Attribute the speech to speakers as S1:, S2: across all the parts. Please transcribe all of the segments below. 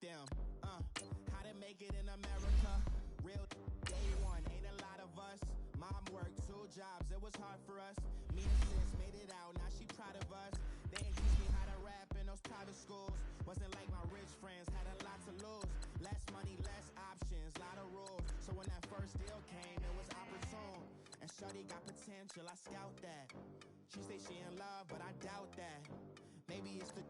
S1: them. How to make it in America? Real day one, ain't a lot of us. Mom worked 2 jobs, it was hard for us. Me and sis made it out, now she proud of us. They ain't teach me how to rap in those private schools. Wasn't like my rich friends, had a lot to lose. Less money, less options, lot of rules. So when that first deal came, it was opportune. And shorty got potential, I scout that. She say she in love, but I doubt that. Maybe it's the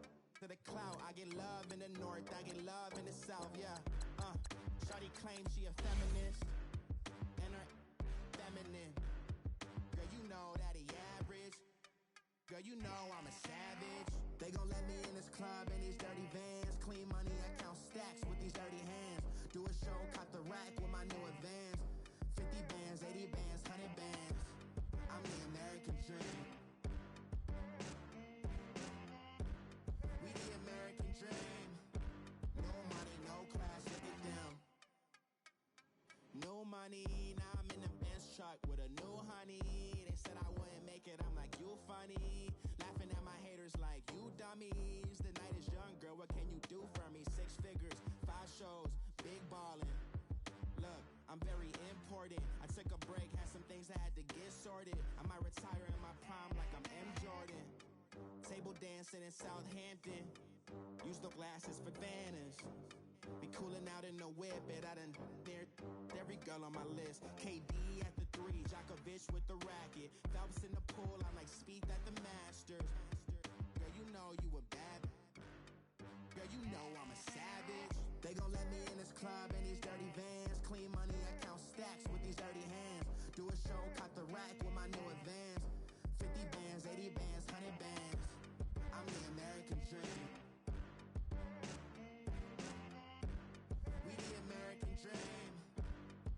S1: clout. I get love in the north, I get love in the south, yeah. Shorty claims she a feminist, and her feminine. Girl, you know that he average. Girl, you know I'm a savage. They gon' let me in this club in these dirty vans. Clean money, I count stacks with these dirty hands. Do a show, caught the rack with my new advance. 50 bands, 80 bands, 100 bands. I'm the American dream. We the American dream. No money, no class, look at them. No money, now I'm in the Benz truck with a new honey. They said I wouldn't make it, I'm like, you funny. Laughing at my haters like, you dummies. The night is young, girl, what can you do for me? 6 figures, 5 shows, big ballin'. Look, I'm very important. I took a break, had some things I had to get sorted. I might retire in my prime like I'm M. Jordan. Table dancing in Southampton. Use the glasses for banners. Be cooling out in the whip, but I done near every girl on my list. KD at the 3, Djokovic with the racket. Phelps in the pool, I'm like Speed at the Masters. Girl, you know you a bad. Girl, you know I'm a savage. They gon' let me in this club in these dirty vans. Clean money, I count stacks with these dirty hands. Do a show, caught the rack with my new advance. 50 bands, 80 bands, 100 bands. I'm the American dream. We the American dream.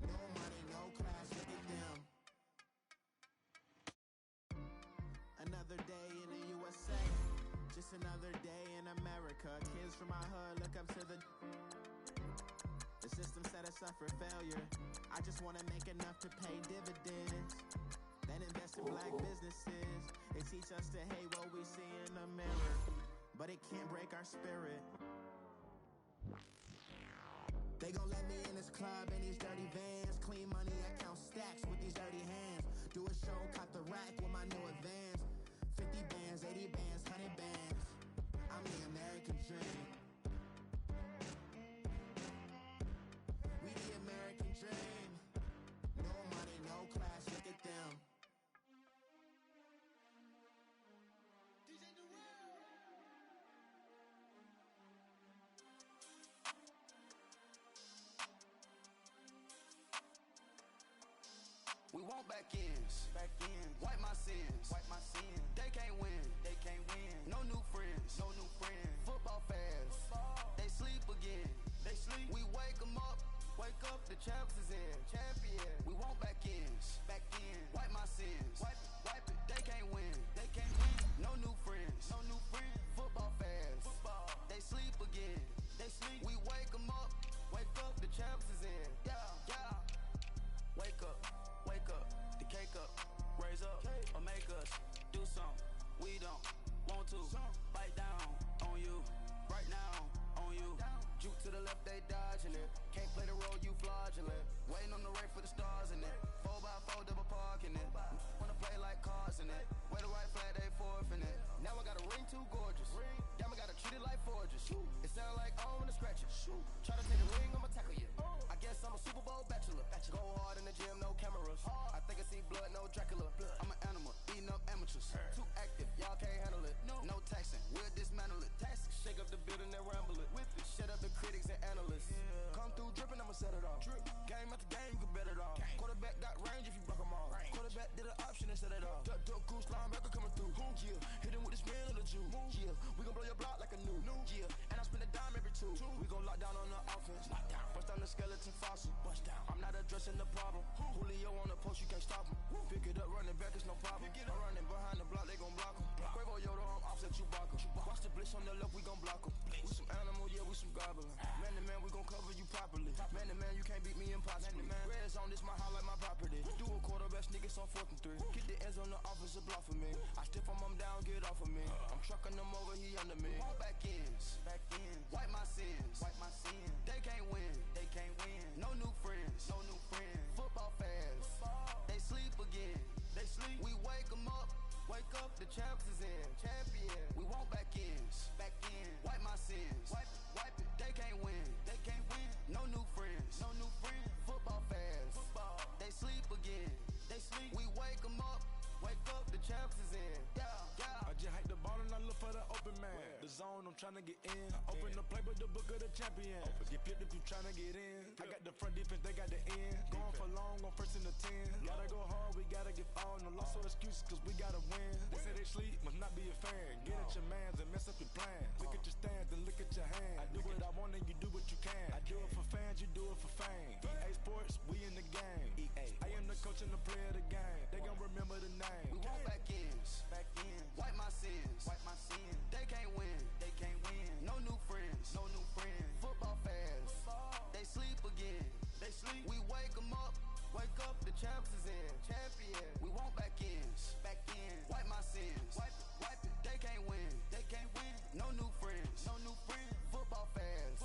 S1: No money, no class, look at them. Another day in the USA. Just another day in America. Kids from my hood look up to the system set us up for failure. I just wanna make enough to pay dividends. Then invest in black businesses. They teach us to hate what we see in the mirror, but it can't break our spirit. They gon' let me in this club in these dirty vans. Clean money, I count stacks with these dirty hands. Do a show, caught the rack with my new advance. 50 bands, 80 bands, 100 bands. I'm the American dream. We the American dream. No money, no class, look at them.
S2: We want back ends, wipe my sins, They can't win, No new friends, Football fans, They sleep again, We wake them up, the champs is in, champion. We want back ends, wipe my sins, wipe it. They can't win, No new friends, Football fans, They sleep again, We wake them up, the champs is in, yeah. Wake up, the cake up, raise up, or make us do something we don't want to. Bite down on you, right now on you. Juke to the left, they dodging it. Can't play the role, you fraudulent. Waiting on the right for the stars in it. 4x4 double parking it. Wanna play like cars in it. Wear the right flag, they forfeiting it. Now I got a ring too gorgeous. Damn, I gotta treat it like forges. It sound like I wanna scratch it. Try to take the ring, I'ma tackle you. I guess I'm a Super Bowl bachelor. Go hard in the gym, no cameras. I think I see blood, no Dracula. I'm an animal, eating up amateurs. Too active, y'all can't handle it. No taxing, we'll dismantle it. Shake up the building and ramble it. Whip it, shut up the critics and analysts. Come through dripping, I'ma set it off. Game after game, you can bet it off. Quarterback got range if you block them all. Quarterback did an option and set it off. Duck goose linebacker coming through. Yeah, hit him with the spin of the Jew. Yeah, we gon' blow your block like a new. Yeah, and I spend a dime every 2. We gon' lock down on the offense. Bust down the skeleton fossil. I'm not addressing the problem. Julio on the post, you can't stop him. Pick it up, running back, it's no problem. I'm running behind the block, they gon' block him. Quavo Yoda, I'm offset Chewbacca. Watch the blitz on the left, we gon' block him. We some animal, yeah, we some goblin. Man to man, we gon' cover you properly. Man to man, you can't beat me impossibly. Red zone, this my highlight, my property. Do a quarterback sneak, it's on 4th and 3. Get the ends on the offensive block for me. I stiff him down, get off of me. I'm trucking him over, he under me. All back ends, wipe my sins,
S3: I'm tryna get in. Open the playbook, the book of the champion. Get flipped if you tryna get in. I got the front defense, they got the end. Going for long, on first and the 10. Gotta go hard, we gotta get all. No loss or excuses, cause we gotta win. They say they sleep, must not be a fan. Get at your mans and mess up your plans. Look at your stance and look at your hand. I do what I want and you do what you can. I do it for fans, you do it for fame. EA Sports, we in the game. EA. I am the coach and the player of the game. They gon' remember the name.
S2: We want back ends. Wipe my sins. They can't win. No new friends. Football fans. They sleep again. We wake 'em up. Wake up, the champs is in. Champion. We want back ends. Wipe my sins. Wipe it. They can't win. No new friends. Football fans.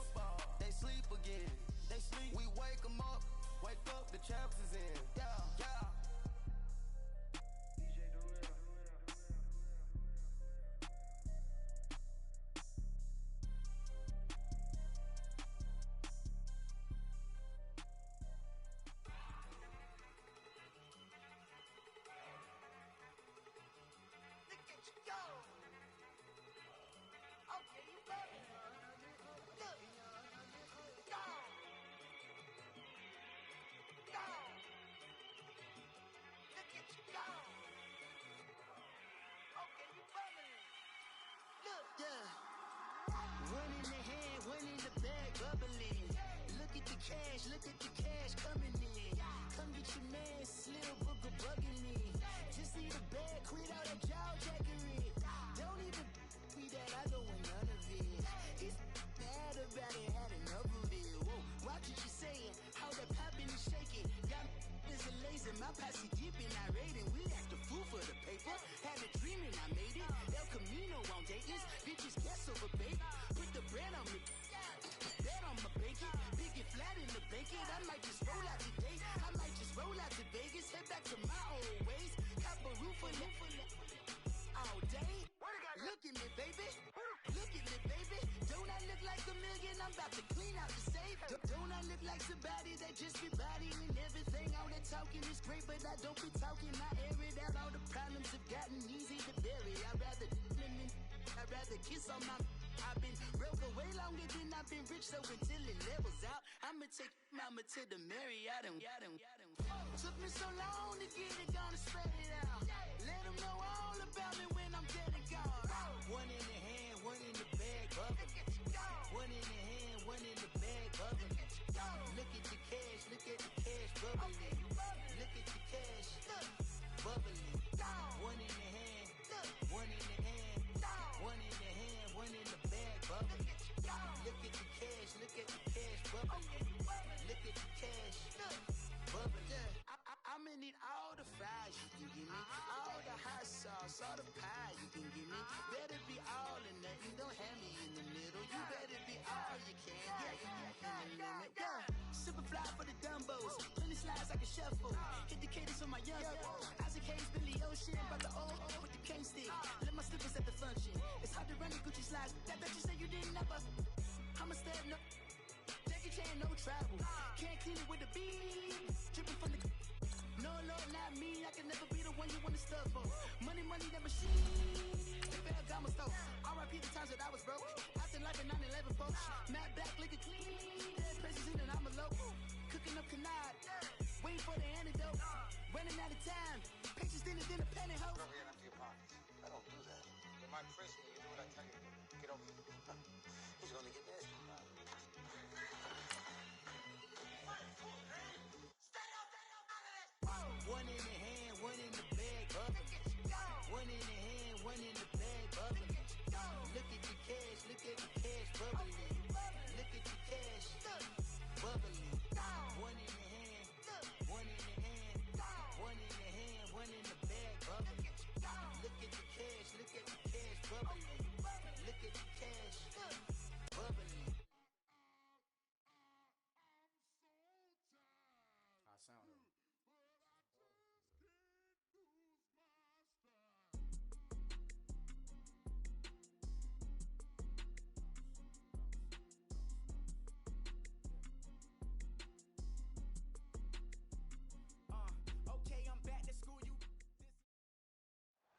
S2: They sleep again. We wake 'em up. Wake up, the champs is in. Yeah.
S4: One in the hand, one in the bag, bubbling. Look at the cash coming in. Come get your man, Slim Booker bugging me. Just need a bag, quit all that jaw jackery. Don't even me that I don't want none of it. It's bad about it, had enough of it. Whoa, watch what you saying, how that poppin' and shaking. Got is a laser, my posse dipping, I raiding. We act a fool for the paper. Had a dream and I made it. El Camino on Dayton's, bitches guess over bait. Put the bread on me, bet on my bacon. Big and flat in the bacon. I might just roll out today. I might just roll out to Vegas. Head back to my old ways. Cop a roof for all day. Look at me, baby. Look at me, baby. Don't I look like a million? I'm about to clean out the safe. Don't I look like somebody that just be bodying everything? All that talking is great, but I don't be talking. I air it out. All the problems have gotten easy to bury. I'd rather kiss on my. I've been broke way longer than I've been rich, so until it levels out, I'ma take mama to the Marriott and took me so long to get it, gonna spread it out. Let them know all about me when I'm dead and gone. One in the hand, one in the bag, bubbling. One in the hand, one in the bag, bubbling. Look at the cash, bubbling. Look at the cash, bubbling. One in the hand, one in the hand, one in the hand, one in the bag, bubbling. Look at the cash, bubbling. Look at the cash, bubbling. I'ma need all the fries you can give me, all the hot sauce, all the pie you can give me. Better be all or nothing, don't have me in the middle. You better be all you can, Super fly for the Dumbos, plenty slides like a shuffle. Hit the cadence on my young Isaac Hayes, Billy Ocean, about the old with the cane stick. Let my slippers at the function. It's hard to run the Gucci slides. That you say you didn't never. I'm a stud, no Jackie Chan, no travel. Can't clean it with the beat. Dripping from the. No, Lord, not me. I can never be the one you wanna stuff for. Money, that machine. The fair gamma stove. R.I.P. the times that I was broke. After life in 9/11, folks. Matte black, liquor clean. Dead presses in and I'm a local. Cooking up canard. Waiting for the antidote. Running out of time. Patience thinner than a pantyhose.
S5: Get over here and empty your pockets. I don't do that. You might press me. You do what I tell you to do. Get over here. He's gonna get nasty.
S4: One in the hand, one in the bag, bubbling. One in the hand, one in the bag, bubbling. Look at the cash, bubbling. Look at the cash, bubbling. One in the hand, one in the hand, one in the hand, one in the bag, bubbling. Look at the cash, bubbling. Look at the cash, bubbling.
S6: I sound it.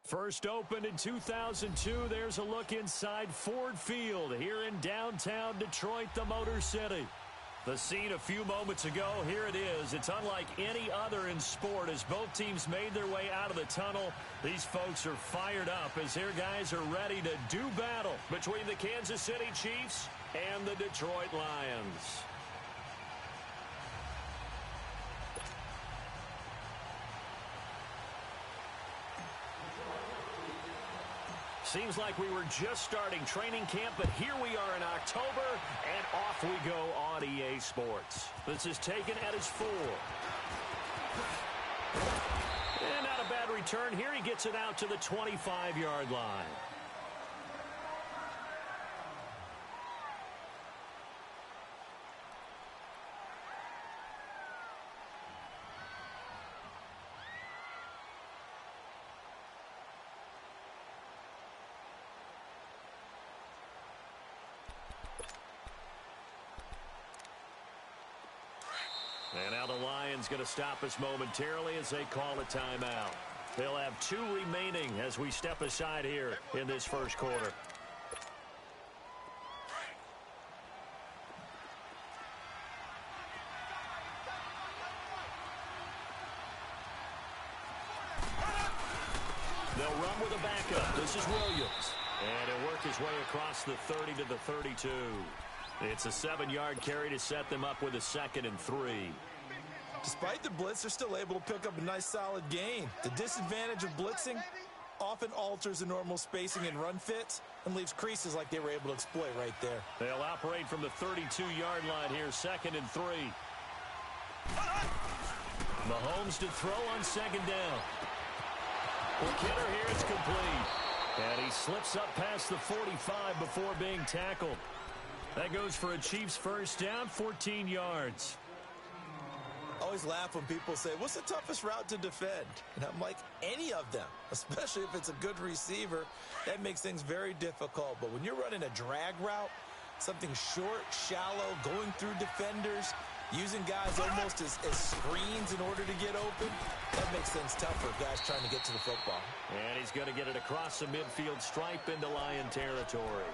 S6: First opened in 2002, there's a look inside Ford Field here in downtown Detroit, the Motor City. The scene a few moments ago, here it is. It's unlike any other in sport as both teams made their way out of the tunnel. These folks are fired up as their guys are ready to do battle between the Kansas City Chiefs and the Detroit Lions. Seems like we were just starting training camp, but here we are in October, and off we go on EA Sports. This is taken at his 4. And not a bad return here. He gets it out to the 25-yard line. And now the Lions going to stop us momentarily as they call a timeout. They'll have 2 remaining as we step aside here in this first quarter. They'll run with a backup. This is Williams. And he'll work his way across the 30 to the 32. It's a 7-yard carry to set them up with a 2nd and 3.
S7: Despite the blitz, they're still able to pick up a nice solid gain. The disadvantage of blitzing often alters the normal spacing and run fits and leaves creases like they were able to exploit right there.
S6: They'll operate from the 32-yard line here, 2nd and 3. Mahomes to throw on 2nd down. For Kidder here, it's complete. And he slips up past the 45 before being tackled. That goes for a Chiefs first down, 14 yards.
S7: I always laugh when people say, what's the toughest route to defend? And I'm like, any of them, especially if it's a good receiver. That makes things very difficult. But when you're running a drag route, something short, shallow, going through defenders, using guys almost as screens in order to get open, that makes things tough for guys trying to get to the football.
S6: And he's going to get it across the midfield stripe into Lion territory.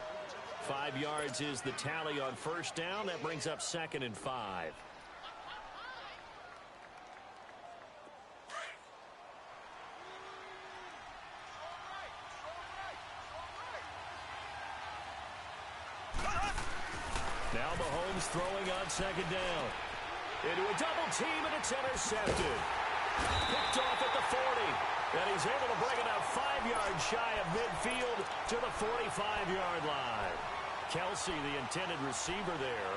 S6: 5 yards is the tally on first down. That brings up 2nd and 5. Now Mahomes throwing on 2nd down. Into a double team, and it's intercepted. Picked off at the 40. And he's able to bring it out 5 yards shy of midfield to the 45-yard line. Kelsey, the intended receiver there.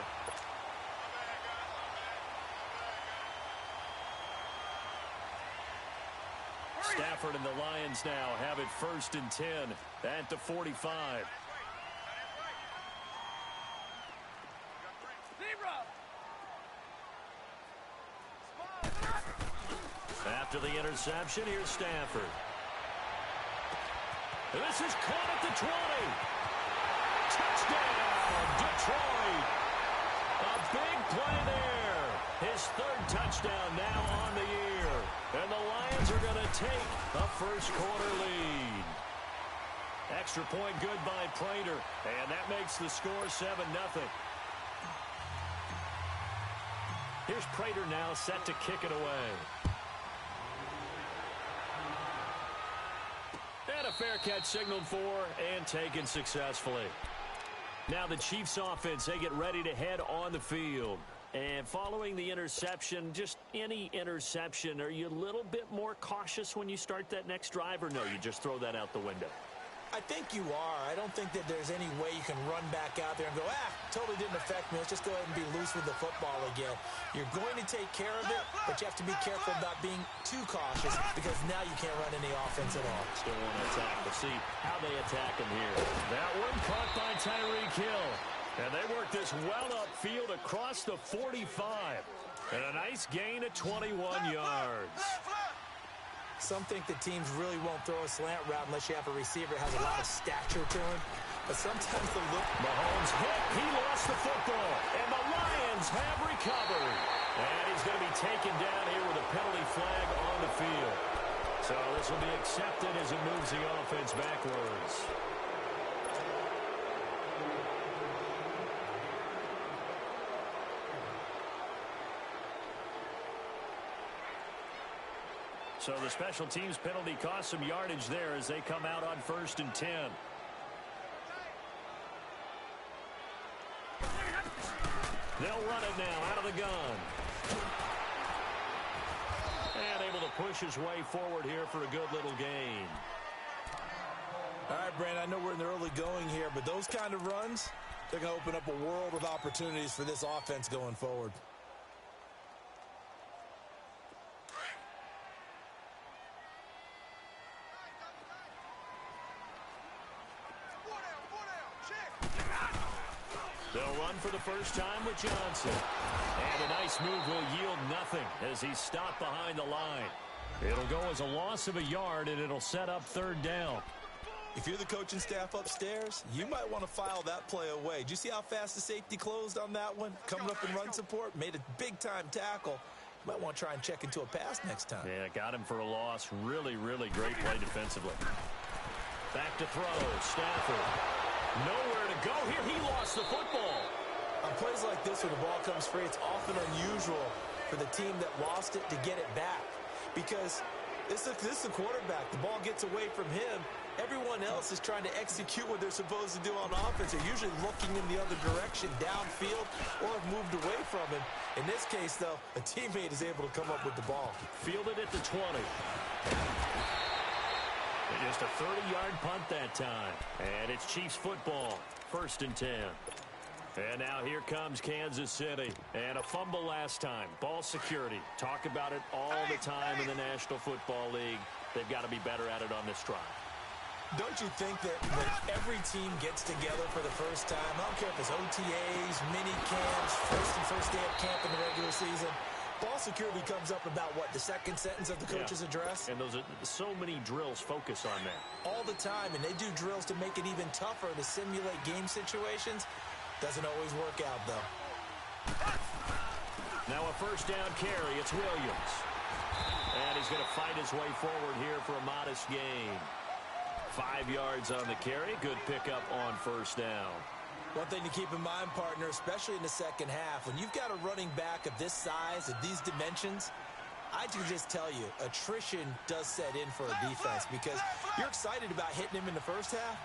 S6: Stafford and the Lions now have it 1st and 10 at the 45. After the interception, here's Stafford. This is caught at the 20. Touchdown, Detroit. A big play there. His 3rd touchdown now on the year. And the Lions are going to take a first quarter lead. Extra point good by Prater. And that makes the score 7-0. Here's Prater now set to kick it away. And a fair catch signaled for and taken successfully. Now the Chiefs offense, they get ready to head on the field. And following the interception, just any interception, are you a little bit more cautious when you start that next drive, or no, you just throw that out the window?
S7: I think you are. I don't think that there's any way you can run back out there and go, totally didn't affect me. Let's just go ahead and be loose with the football again. You're going to take care of it, but you have to be careful about being too cautious because now you can't run any offense at all.
S6: Still want to attack. We'll see how they attack him here. That one caught by Tyreek Hill. And they work this well upfield across the 45. And a nice gain of 21 yards.
S7: Some think the teams really won't throw a slant route unless you have a receiver that has a lot of stature to him. But sometimes the look...
S6: Mahomes hit. He lost the football. And the Lions have recovered. And he's going to be taken down here with a penalty flag on the field. So this will be accepted as it moves the offense backwards. So the special teams penalty cost some yardage there as they come out on 1st and 10. They'll run it now out of the gun. And able to push his way forward here for a good little gain.
S7: All right, Brandon, I know we're in the early going here, but those kind of runs, they're going to open up a world of opportunities for this offense going forward.
S6: They'll run for the first time with Johnson. And a nice move will yield nothing as he's stopped behind the line. It'll go as a loss of a yard, and it'll set up 3rd down.
S7: If you're the coaching staff upstairs, you might want to file that play away. Did you see how fast the safety closed on that one? Coming up in run support, made a big-time tackle. You might want to try and check into a pass next time.
S6: Yeah, got him for a loss. Really, really great play defensively. Back to throw. Stafford. Nowhere to go here. He lost the football.
S7: On plays like this, when the ball comes free, it's often unusual for the team that lost it to get it back. Because this is the quarterback. The ball gets away from him. Everyone else is trying to execute what they're supposed to do on offense. They're usually looking in the other direction, downfield, or have moved away from him. In this case, though, a teammate is able to come up with the ball.
S6: Fielded at the 20. Just a 30-yard punt that time. And it's Chiefs football. 1st and 10. And now here comes Kansas City. And a fumble last time. Ball security. Talk about it all the time in the National Football League. They've got to be better at it on this drive.
S7: Don't you think that when every team gets together for the first time, I don't care if it's OTAs, mini camps, first day of camp in the regular season, ball security comes up about, what, the second sentence of the coach's address?
S6: And those are so many drills focus on that.
S7: All the time, and they do drills to make it even tougher to simulate game situations. Doesn't always work out, though.
S6: Now a 1st down carry. It's Williams. And he's going to fight his way forward here for a modest gain. 5 yards on the carry. Good pickup on 1st down.
S7: One thing to keep in mind, partner, especially in the second half, when you've got a running back of this size, of these dimensions, I can just tell you, attrition does set in for a defense because you're excited about hitting him in the first half.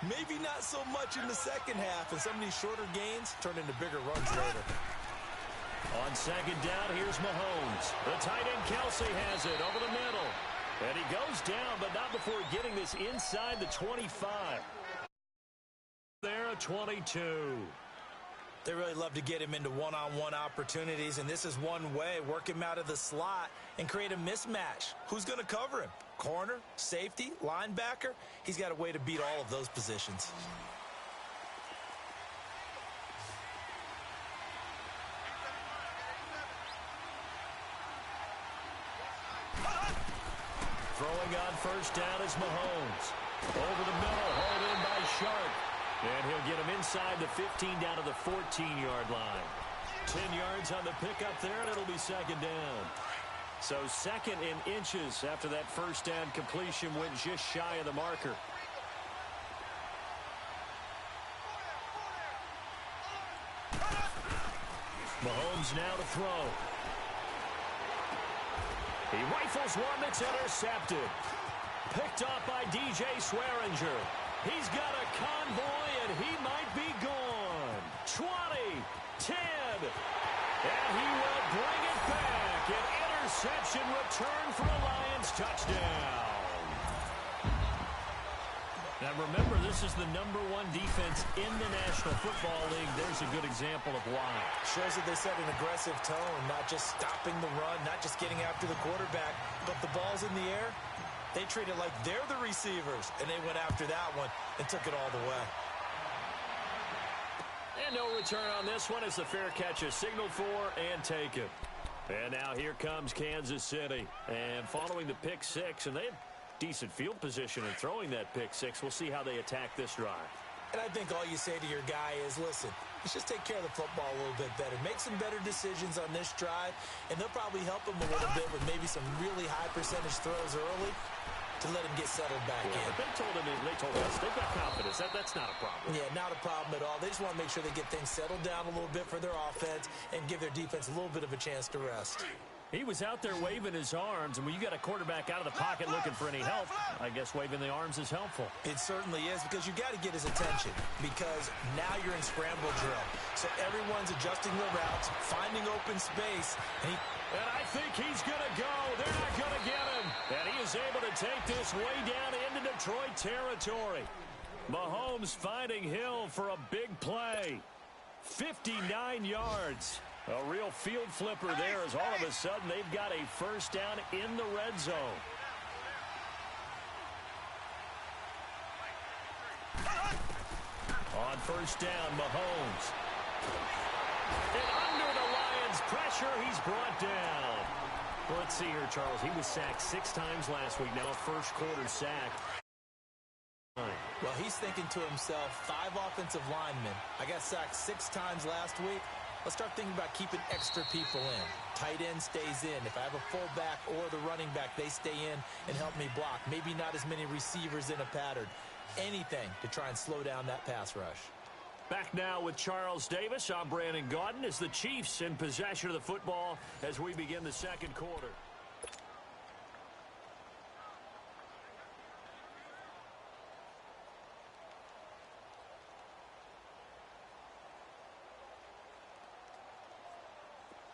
S7: Maybe not so much in the second half, and some of these shorter gains turn into bigger runs later.
S6: On 2nd down, here's Mahomes. The tight end Kelsey has it over the middle. And he goes down, but not before getting this inside the 25. There, a 22.
S7: They really love to get him into one-on-one opportunities, and this is one way. Work him out of the slot and create a mismatch. Who's going to cover him? Corner, safety, linebacker? He's got a way to beat all of those positions.
S6: Throwing on 1st down is Mahomes. Over the middle, hauled in by Sharp. And he'll get him inside the 15 down to the 14-yard line. 10 yards on the pickup there, and it'll be 2nd down. So 2nd in inches after that 1st down completion went just shy of the marker. Mahomes now to throw. He rifles one that's intercepted. Picked off by DJ Swearinger. He's got a convoy, and he might be gone. 20, 10, and he will bring it back. An interception return for a Lions touchdown. Now remember, this is the #1 defense in the National Football League. There's a good example of why.
S7: Shows that they set an aggressive tone, not just stopping the run, not just getting after the quarterback, but the ball's in the air. They treat it like they're the receivers, and they went after that one and took it all the way.
S6: And no return on this one as the fair catch is signaled for and taken. And now here comes Kansas City. And following the pick six, and they had decent field position in throwing that pick six. We'll see how they attack this drive.
S7: And I think all you say to your guy is, listen, let's just take care of the football a little bit better. Make some better decisions on this drive, and they'll probably help him a little bit with maybe some really high percentage throws early to let him get settled back in.
S6: They told us they've got confidence. That's not a problem.
S7: Yeah, not a problem at all. They just want to make sure they get things settled down a little bit for their offense and give their defense a little bit of a chance to rest.
S6: He was out there waving his arms, and when you got a quarterback out of the pocket looking for any help, I guess waving the arms is helpful.
S7: It certainly is, because you got to get his attention, because now you're in scramble drill. So everyone's adjusting their routes, finding open space, and
S6: I think he's going to go. They're not going to get him. And he is able to take this way down into Detroit territory. Mahomes finding Hill for a big play. 59 yards. A real field flipper there, as all of a sudden they've got a first down in the red zone. On first down, Mahomes. And under the Lions' pressure, he's brought down. Well, let's see here, Charles. He was sacked 6 times last week. Now a first quarter sack.
S7: Well, he's thinking to himself, 5 offensive linemen. I got sacked 6 times last week. Let's start thinking about keeping extra people in. Tight end stays in. If I have a fullback or the running back, they stay in and help me block. Maybe not as many receivers in a pattern. Anything to try and slow down that pass rush.
S6: Back now with Charles Davis. I'm Brandon Gaudin as the Chiefs in possession of the football as we begin the second quarter.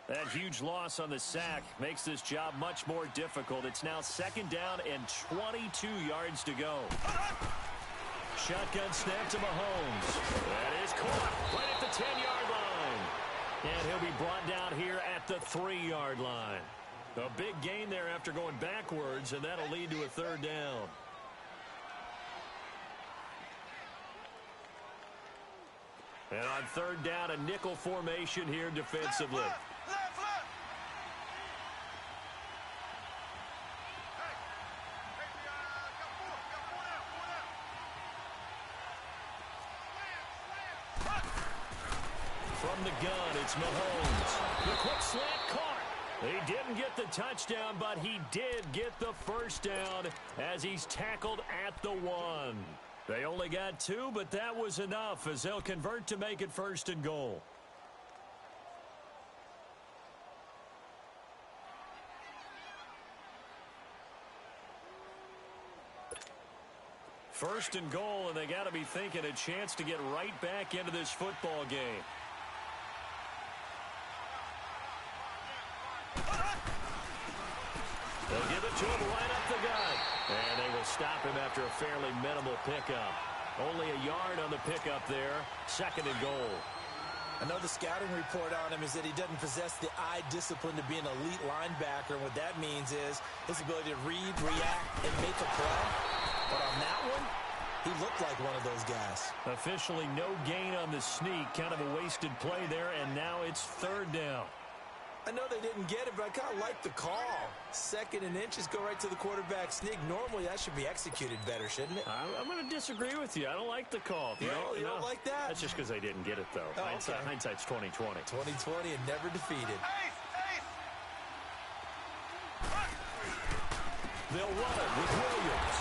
S6: That huge loss on the sack makes this job much more difficult. It's now second down and 22 yards to go. Shotgun snap to Mahomes. That is caught right at the 10-yard line. And he'll be brought down here at the 3-yard line. A big gain there after going backwards, and that'll lead to a third down. And on third down, a nickel formation here defensively. From the gun, it's Mahomes. The quick slant caught. He didn't get the touchdown, but he did get the first down as he's tackled at the 1. They only got 2, but that was enough as they'll convert to make it first and goal. First and goal, and they got to be thinking a chance to get right back into this football game. They'll give it to him right up the gut. And they will stop him after a fairly minimal pickup. Only a yard on the pickup there. Second and goal.
S7: I know the scouting report on him is that he doesn't possess the eye discipline to be an elite linebacker. And what that means is his ability to read, react, and make a play. But on that one, he looked like one of those guys.
S6: Officially no gain on the sneak. Kind of a wasted play there, and now it's third down.
S7: I know they didn't get it, but I kind of like the call. Second and inches, go right to the quarterback sneak. Normally, that should be executed better, shouldn't it?
S6: I'm going to disagree with you. I don't like the call.
S7: You don't like that?
S6: That's just because they didn't get it, though.
S7: Oh, okay.
S6: Hindsight's 20/20.
S7: 20/20 and never defeated.
S6: They'll run it with Williams.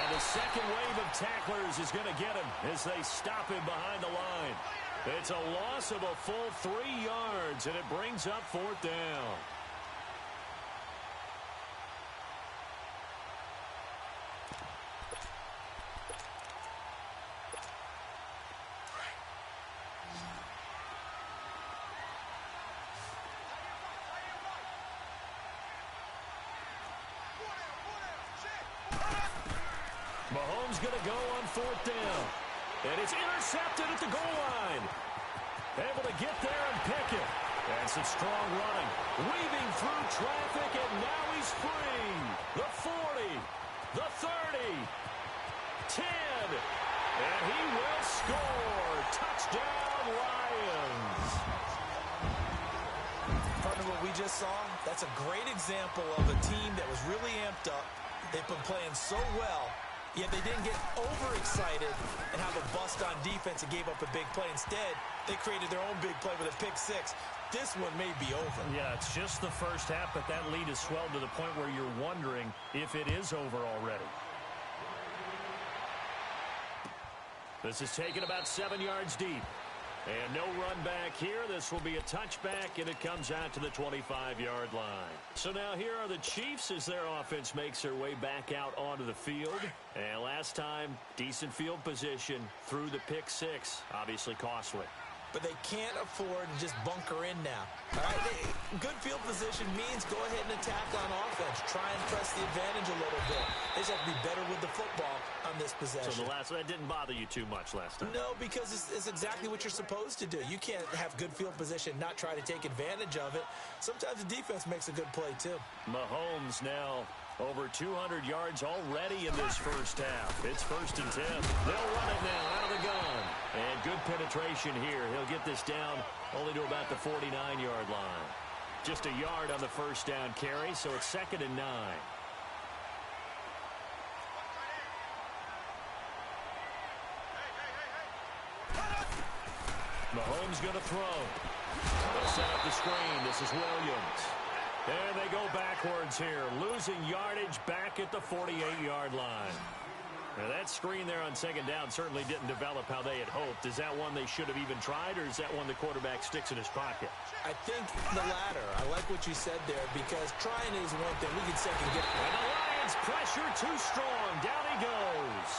S6: And the second wave of tacklers is going to get him as they stop him behind the line. It's a loss of a full 3 yards, and it brings up fourth down. Mahomes going to go on fourth down. And it's intercepted at the goal line. Able to get there and pick it. And some strong running. Weaving through traffic, and now he's free. The 40, the 30, 10. And he will score. Touchdown, Lions.
S7: Partner, what we just saw, that's a great example of a team that was really amped up. They've been playing so well. Yeah, they didn't get overexcited and have a bust on defense and gave up a big play. Instead, they created their own big play with a pick six. This one may be over.
S6: Yeah, it's just the first half, but that lead has swelled to the point where you're wondering if it is over already. This is taken about 7 yards deep. And no run back here. This will be a touchback, and it comes out to the 25-yard line. So now here are the Chiefs as their offense makes their way back out onto the field. And last time, decent field position through the pick six. Obviously costly.
S7: But they can't afford to just bunker in now. All right, good field position means go ahead and attack on offense. Try and press the advantage a little bit. They just have to be better with the football on this possession.
S6: So that didn't bother you too much last time?
S7: No, because it's exactly what you're supposed to do. You can't have good field position, not try to take advantage of it. Sometimes the defense makes a good play, too.
S6: Mahomes now over 200 yards already in this first half. It's 1st and 10. They'll run it now out of the gun. And good penetration here. He'll get this down only to about the 49-yard line. Just a yard on the first down carry, so it's 2nd and 9. Mahomes going to throw. They'll set up the screen. This is Williams. And they go backwards here, losing yardage back at the 48-yard line. Now that screen there on 2nd down certainly didn't develop how they had hoped. Is that one they should have even tried, or is that one the quarterback sticks in his pocket?
S7: I think the latter. I like what you said there, because trying is one thing. We can second get it.
S6: And the Lions pressure too strong. Down he goes.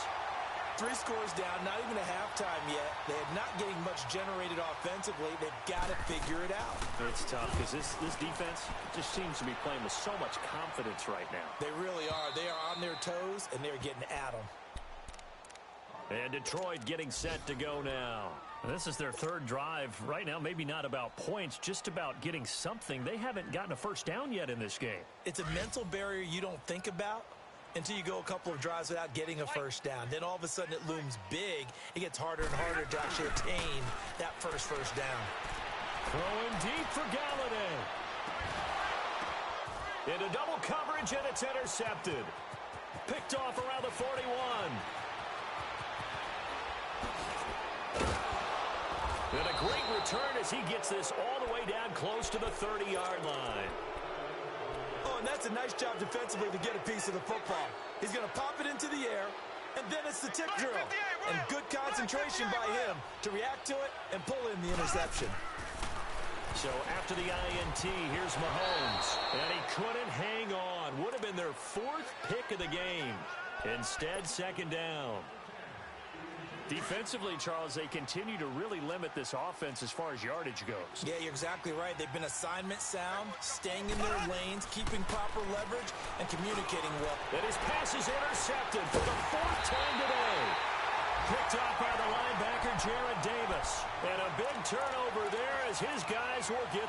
S7: 3 scores down, not even a halftime yet. They're not getting much generated offensively. They've got to figure it out.
S6: It's tough because this defense just seems to be playing with so much confidence right now.
S7: They really are. They are on their toes, and they're getting at them.
S6: And Detroit getting set to go now. This is their 3rd drive. Right now, maybe not about points, just about getting something. They haven't gotten a first down yet in this game.
S7: It's a mental barrier you don't think about until you go a couple of drives without getting a first down. Then all of a sudden it looms big. It gets harder and harder to actually attain that first down.
S6: Throwing deep for Galladay. Into double coverage, and it's intercepted. Picked off around the 41. And a great return as he gets this all the way down close to the 30-yard line.
S7: Oh, and that's a nice job defensively to get a piece of the football. He's going to pop it into the air, and then it's the tip drill. And good concentration by him to react to it and pull in the interception.
S6: So after the INT, here's Mahomes. And he couldn't hang on. Would have been their 4th pick of the game. Instead, 2nd down. Defensively, Charles, they continue to really limit this offense as far as yardage goes.
S7: Yeah, you're exactly right. They've been assignment sound, staying in their lanes, keeping proper leverage, and communicating well.
S6: And his pass is intercepted for the 4th time today. Picked up by the linebacker, Jared Davis. And a big turnover there as his guys will get.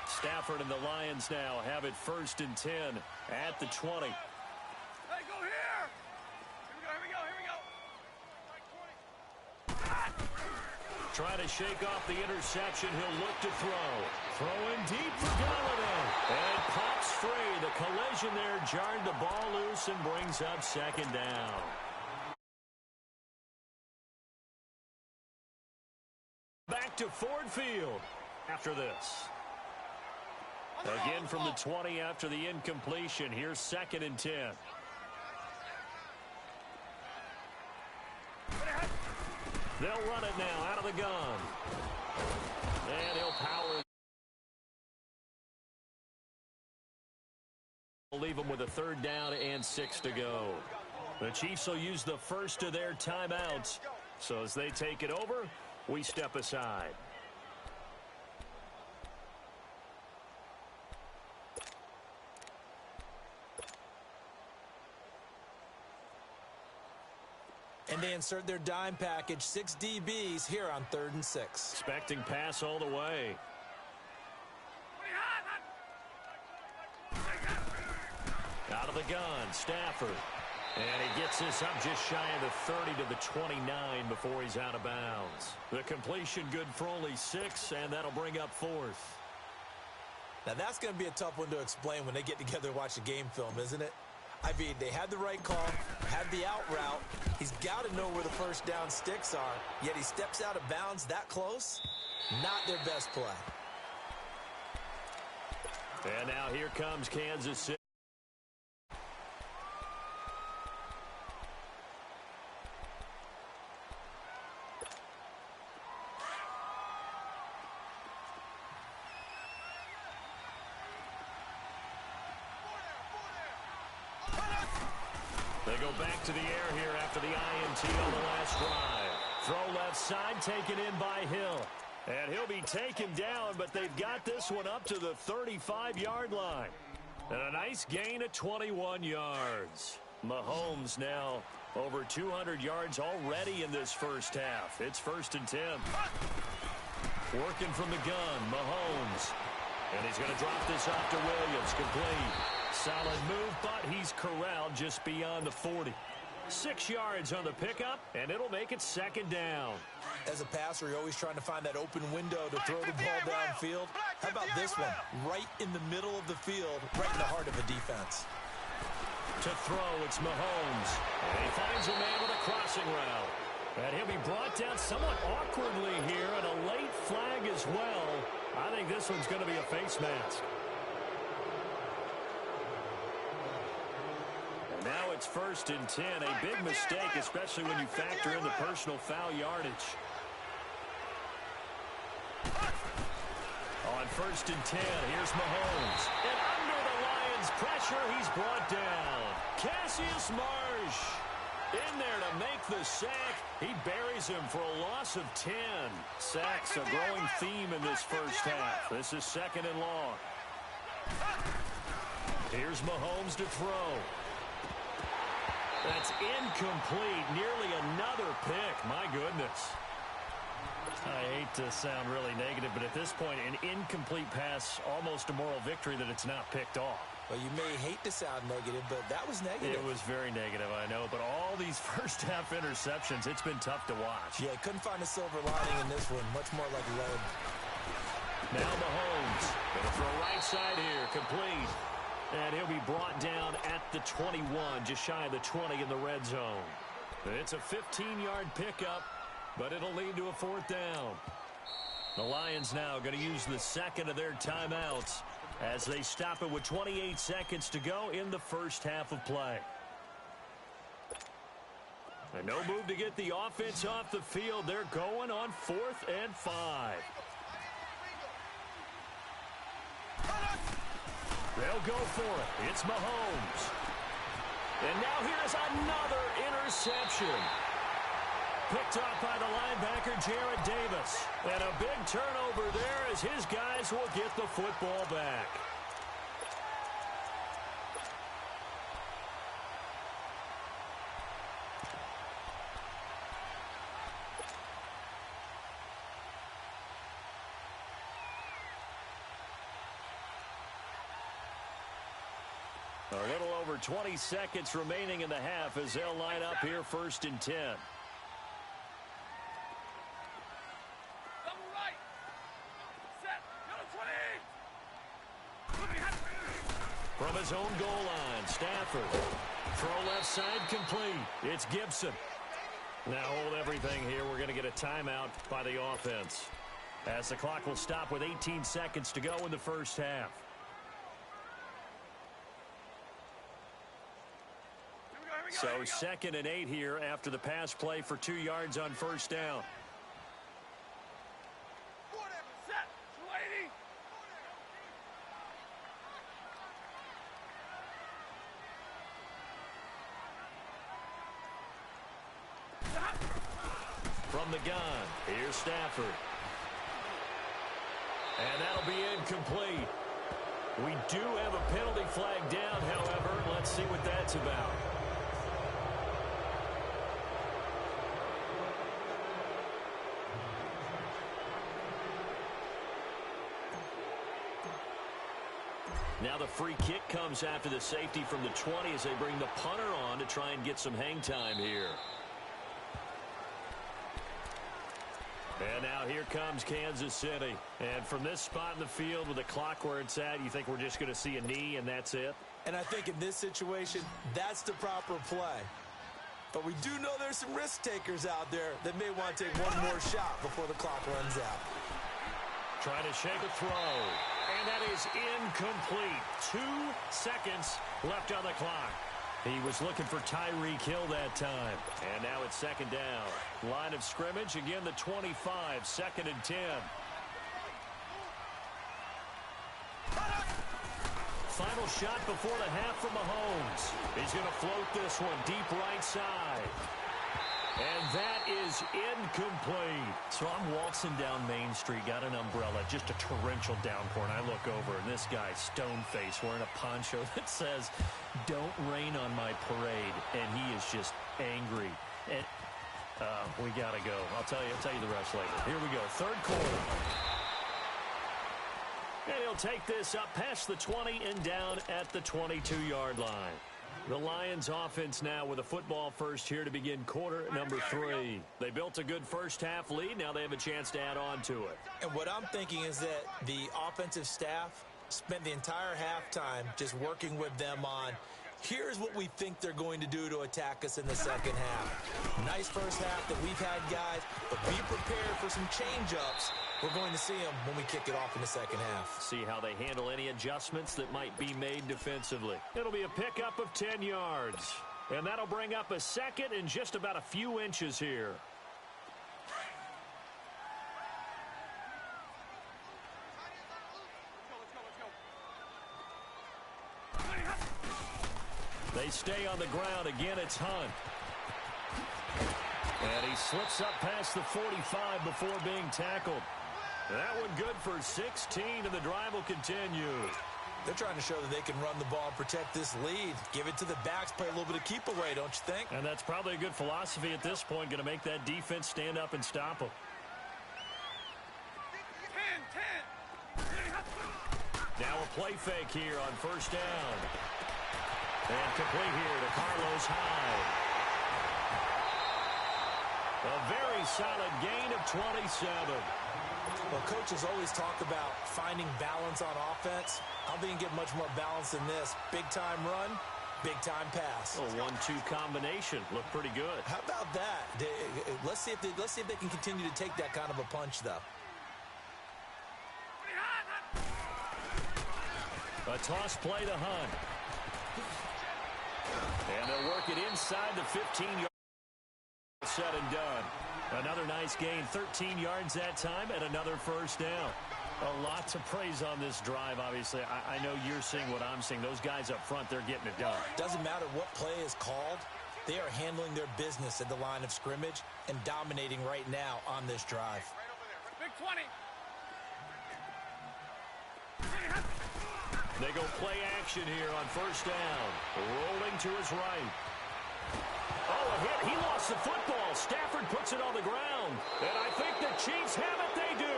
S6: Stafford and the Lions now have it 1st and 10 at the 20.
S3: Hey, go here! Here we go.
S6: Trying to shake off the interception. He'll look to throw. Throwing deep for Galladay. And pops free. The collision there jarred the ball loose and brings up 2nd down. Back to Ford Field after this. Again from the 20 after the incompletion. Here's 2nd and 10. They'll run it now out of the gun. And he'll power. Leave them with a 3rd down and 6 to go. The Chiefs will use the first of their timeouts. So as they take it over, we step aside.
S7: And they insert their dime package, 6 DBs here on 3rd and 6.
S6: Expecting pass all the way. Out of the gun, Stafford. And he gets this up just shy of the 30 to the 29 before he's out of bounds. The completion good for only 6, and that'll bring up 4th.
S7: Now, that's going to be a tough one to explain when they get together and watch the game film, isn't it? I mean, they had the right call, had the out route. He's got to know where the first down sticks are, yet he steps out of bounds that close. Not their best play.
S6: And now here comes Kansas City. They go back to the air here after the INT on the last drive. Throw left side, taken in by Hill. And he'll be taken down, but they've got this one up to the 35-yard line. And a nice gain of 21 yards. Mahomes now over 200 yards already in this first half. It's 1st and 10. Working from the gun, Mahomes. And he's going to drop this off to Williams, complete. Solid move, but he's corralled just beyond the 40. 6 yards on the pickup, and it'll make it 2nd down.
S7: As a passer, you're always trying to find that open window to throw the ball downfield. How about this one? Right in the middle of the field, right in the heart of the defense.
S6: To throw, it's Mahomes. And he finds a man with a crossing route. And he'll be brought down somewhat awkwardly here, and a late flag as well. I think this one's going to be a face mask. And now it's 1st and 10. A big mistake, especially when you factor in the personal foul yardage. On 1st and 10, here's Mahomes. And under the Lions' pressure, he's brought down. Cassius Marsh in there to make the sack. He buries him for a loss of 10. Sacks, a growing theme in this first half. This is 2nd and long. Here's Mahomes to throw. That's incomplete. Nearly another pick. My goodness. I hate to sound really negative, but at this point, an incomplete pass, almost a moral victory that it's not picked off.
S7: Well, you may hate to sound negative, but that was negative.
S6: It was very negative, I know. But all these first-half interceptions, it's been tough to watch.
S7: Yeah, couldn't find a silver lining in this one. Much more like lead.
S6: Now Mahomes going to throw right side here, complete. And he'll be brought down at the 21, just shy of the 20 in the red zone. It's a 15-yard pickup, but it'll lead to a 4th down. The Lions now going to use the 2nd of their timeouts as they stop it with 28 seconds to go in the first half of play. And no move to get the offense off the field. They're going on 4th and 5. They'll go for it. It's Mahomes. And now here's another interception. Picked off by the linebacker, Jarrad Davis. And a big turnover there as his guys will get the football back. A little over 20 seconds remaining in the half as they'll line up here 1st and 10. From his own goal line, Stafford. Throw left side complete. It's Gibson. Now hold everything here. We're going to get a timeout by the offense, as the clock will stop with 18 seconds to go in the first half. So 2nd and 8 here after the pass play for 2 yards on 1st down. From the gun, here's Stafford. And that'll be incomplete. We do have a penalty flag down, however. Let's see what that's about. Now the free kick comes after the safety from the 20 as they bring the punter on to try and get some hang time here. And now here comes Kansas City. And from this spot in the field with the clock where it's at, you think we're just going to see a knee and that's it?
S7: And I think in this situation, that's the proper play. But we do know there's some risk takers out there that may want to take one more shot before the clock runs out.
S6: Trying to shake a throw. And that is incomplete. 2 seconds left on the clock. He was looking for Tyreek Hill that time. And now it's second down. Line of scrimmage, again the 25, 2nd and 10. Final shot before the half from Mahomes. He's going to float this one deep right side. And that is incomplete. So I'm waltzing down Main Street, got an umbrella, just a torrential downpour, and I look over, and this guy's stone-faced wearing a poncho that says, "Don't rain on my parade," and he is just angry. And we got to go. I'll tell you the rest later. Here we go, third quarter. And he'll take this up past the 20 and down at the 22-yard line. The Lions offense now with a football first here to begin quarter number 3. They built a good first half lead. Now they have a chance to add on to it.
S7: And what I'm thinking is that the offensive staff spent the entire halftime just working with them on, here's what we think they're going to do to attack us in the second half. Nice first half that we've had, guys, but be prepared for some change-ups. We're going to see them when we kick it off in the second half.
S6: See how they handle any adjustments that might be made defensively. It'll be a pickup of 10 yards. And that'll bring up a second and just about a few inches here. They stay on the ground. Again, it's Hunt. And he slips up past the 45 before being tackled. That one good for 16, and the drive will continue.
S7: They're trying to show that they can run the ball and protect this lead. Give it to the backs, play a little bit of keep away, don't you think?
S6: And that's probably a good philosophy at this point, going to make that defense stand up and stop them.
S3: 10.
S6: Now a play fake here on first down. And complete here to Carlos Hyde. A very solid gain of 27.
S7: Well, coaches always talk about finding balance on offense. I don't think you get much more balance than this. Big-time run, big-time pass.
S6: A 1-2 combination. Looked pretty good.
S7: How about that? Let's see if they can continue to take that kind of a punch, though.
S6: A toss play to Hunt. And they'll work it inside the 15-yard. Said and done. Another nice gain, 13 yards that time, and another first down. A lot to praise on this drive, obviously. I know you're seeing what I'm seeing. Those guys up front, they're getting it done.
S7: Doesn't matter what play is called. They are handling their business at the line of scrimmage and dominating right now on this drive.
S3: Big 20.
S6: They go play action here on first down. Rolling to his right. Oh, a hit. He lost the football. Stafford puts it on the ground. And I think the Chiefs have it. They do.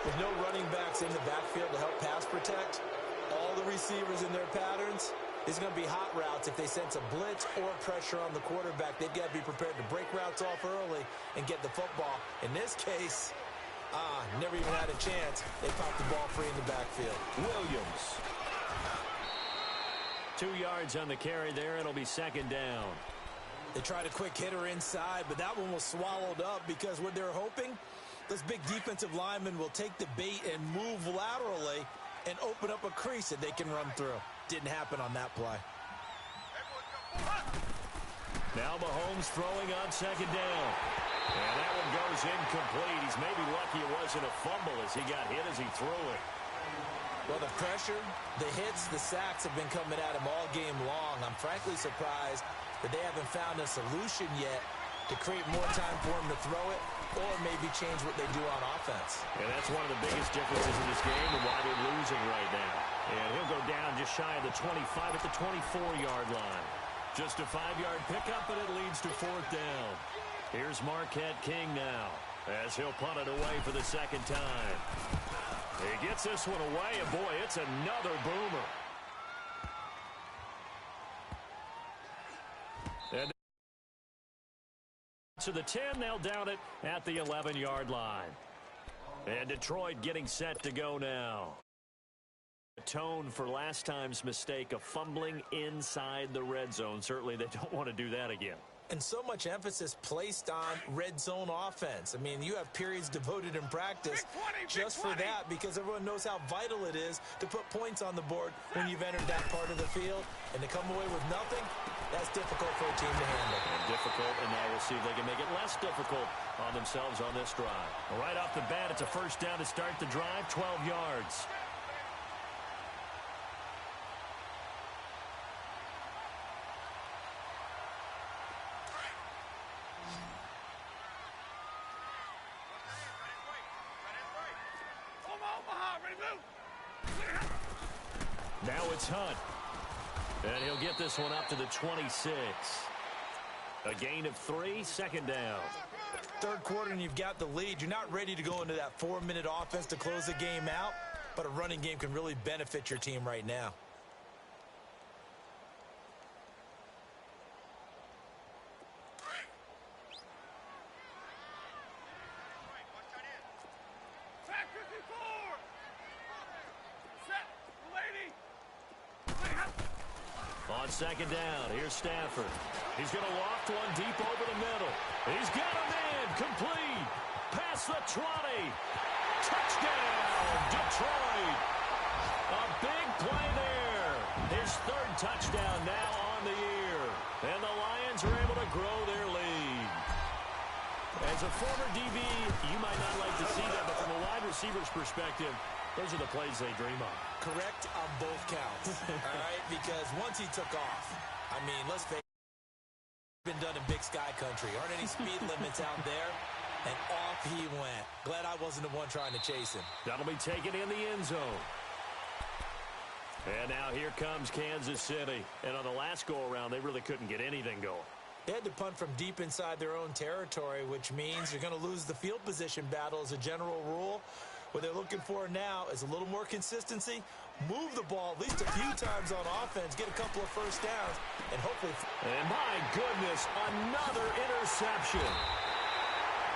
S7: With no running backs in the backfield to help pass protect, all the receivers in their patterns, it's going to be hot routes if they sense a blitz or pressure on the quarterback. They've got to be prepared to break routes off early and get the football. In this case, never even had a chance. They popped the ball free in the backfield.
S6: Williams. 2 yards on the carry there. It'll be second down.
S7: They tried a quick hitter inside, but that one was swallowed up because what they're hoping, this big defensive lineman will take the bait and move laterally and open up a crease that they can run through. Didn't happen on that play.
S6: Now Mahomes throwing on second down. And that one goes incomplete. He's maybe lucky it wasn't a fumble as he got hit as he threw it.
S7: Well, the pressure, the hits, the sacks have been coming at him all game long. I'm frankly surprised that they haven't found a solution yet to create more time for him to throw it or maybe change what they do on offense.
S6: And that's one of the biggest differences in this game and why they're losing right now. And he'll go down just shy of the 25 at the 24-yard line. Just a 5-yard pickup, and it leads to fourth down. Here's Marquette King now. as he'll punt it away for the second time. He gets this one away, and boy, it's another boomer. And to the 10, they'll down it at the 11-yard line. And Detroit getting set to go now. Tone for last time's mistake of fumbling inside the red zone. Certainly they don't want to do that again.
S7: And so much emphasis placed on red zone offense. I mean, you have periods devoted in practice just for that, because everyone knows how vital it is to put points on the board when you've entered that part of the field. And to come away with nothing, that's difficult for a team to handle.
S6: And difficult, and now we'll see if they can make it less difficult on themselves on this drive. Right off the bat, it's a first down to start the drive, 12 yards. Now it's Hunt. And he'll get this one up to the 26. A gain of 3, second down.
S7: Third quarter and you've got the lead. You're not ready to go into that 4-minute offense to close the game out, but a running game can really benefit your team right now.
S6: On second down, here's Stafford. He's going to loft one deep over the middle. He's got him in, complete. Past the 20. Touchdown, Detroit. A big play there. His third touchdown now on the year. And the Lions are able to grow their lead. As a former DB, you might not like to see that, but from a wide receiver's perspective, those are the plays they dream of.
S7: Correct on both counts, all right? Because once he took off, I mean, let's face it, it's been done in Big Sky country. Aren't any speed limits out there? And off he went. Glad I wasn't the one trying to chase him.
S6: That'll be taken in the end zone. And now here comes Kansas City. And on the last go-around, they really couldn't get anything going.
S7: They had to punt from deep inside their own territory, which means you're going to lose the field position battle as a general rule. What they're looking for now is a little more consistency, move the ball at least a few times on offense, get a couple of first downs, and hopefully...
S6: And my goodness, another interception.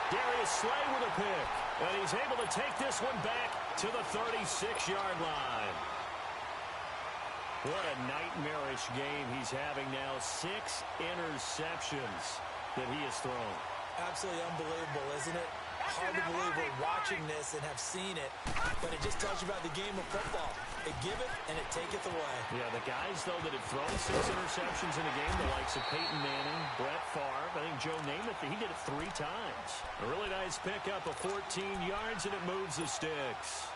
S6: Darius Slay with a pick, and he's able to take this one back to the 36-yard line. What a nightmarish game he's having now. 6 interceptions that he has thrown.
S7: Absolutely unbelievable, isn't it? Hard to believe we're watching this and have seen it, but it just tells you about the game of football. It give it and it taketh away.
S6: Yeah, the guys, though, that have thrown 6 interceptions in a game, the likes of Peyton Manning, Brett Favre, I think Joe Namath, he did it 3 times. A really nice pickup of 14 yards, and it moves the sticks.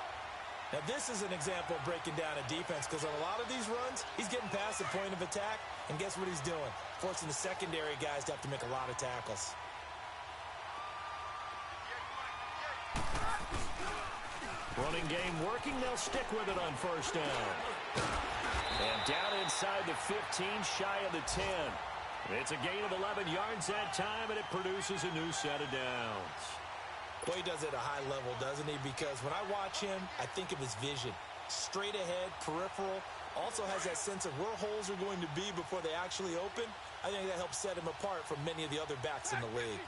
S7: Now, this is an example of breaking down a defense, because on a lot of these runs, he's getting past the point of attack, and guess what he's doing? Forcing the secondary guys to have to make a lot of tackles.
S6: Running game working. They'll stick with it on first down. And down inside the 15, shy of the 10. It's a gain of 11 yards that time, and it produces a new set of downs.
S7: Boy, he does it at a high level, doesn't he? Because when I watch him, I think of his vision. Straight ahead, peripheral. Also has that sense of where holes are going to be before they actually open. I think that helps set him apart from many of the other backs in the league.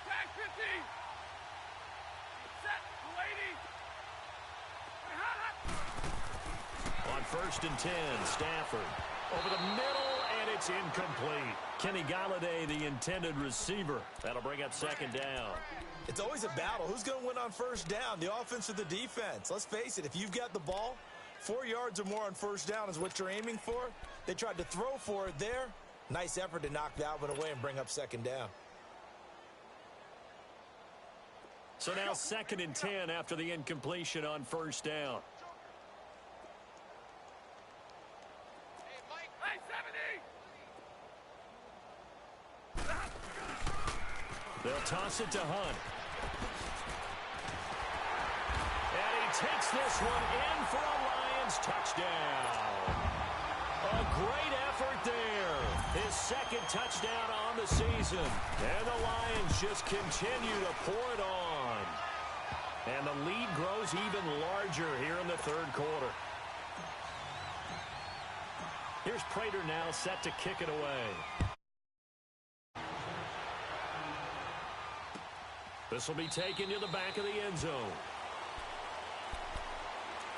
S6: On first and 10, Stafford over the middle, and it's incomplete. Kenny Galladay, the intended receiver. That'll bring up second down.
S7: It's always a battle. Who's going to win on first down, the offense or the defense? Let's face it, if you've got the ball, 4 yards or more on first down is what you're aiming for. They tried to throw for it there. Nice effort to knock that one away and bring up second down.
S6: So now second and 10 after the incompletion on first down. They'll toss it to Hunt. And he takes this one in for a Lions touchdown. A great effort there. His second touchdown on the season. And the Lions just continue to pour it on. And the lead grows even larger here in the third quarter. Here's Prater now set to kick it away. This will be taken to the back of the end zone.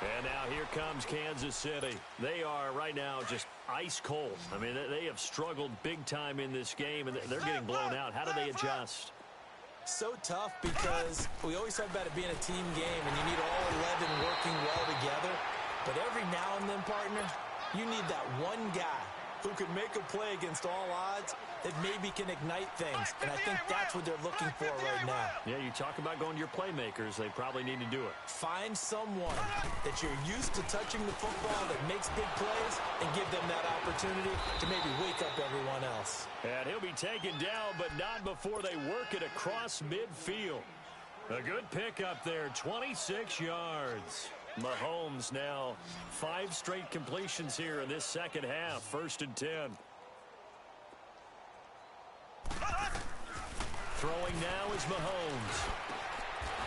S6: And now here comes Kansas City. They are right now just ice cold. I mean, they have struggled big time in this game, and they're getting blown out. How do they adjust?
S7: So tough because we always talk about it being a team game, and you need all 11 working well together. But every now and then, partner, you need that one guy who can make a play against all odds that maybe can ignite things. And I think that's what they're looking for right now.
S6: Yeah, you talk about going to your playmakers. They probably need to do it.
S7: Find someone that you're used to touching the football that makes big plays and give them that opportunity to maybe wake up everyone else.
S6: And he'll be taken down, but not before they work it across midfield. A good pickup there, 26 yards. Mahomes now 5 straight completions here in this second half, 1st and 10. Throwing now is Mahomes.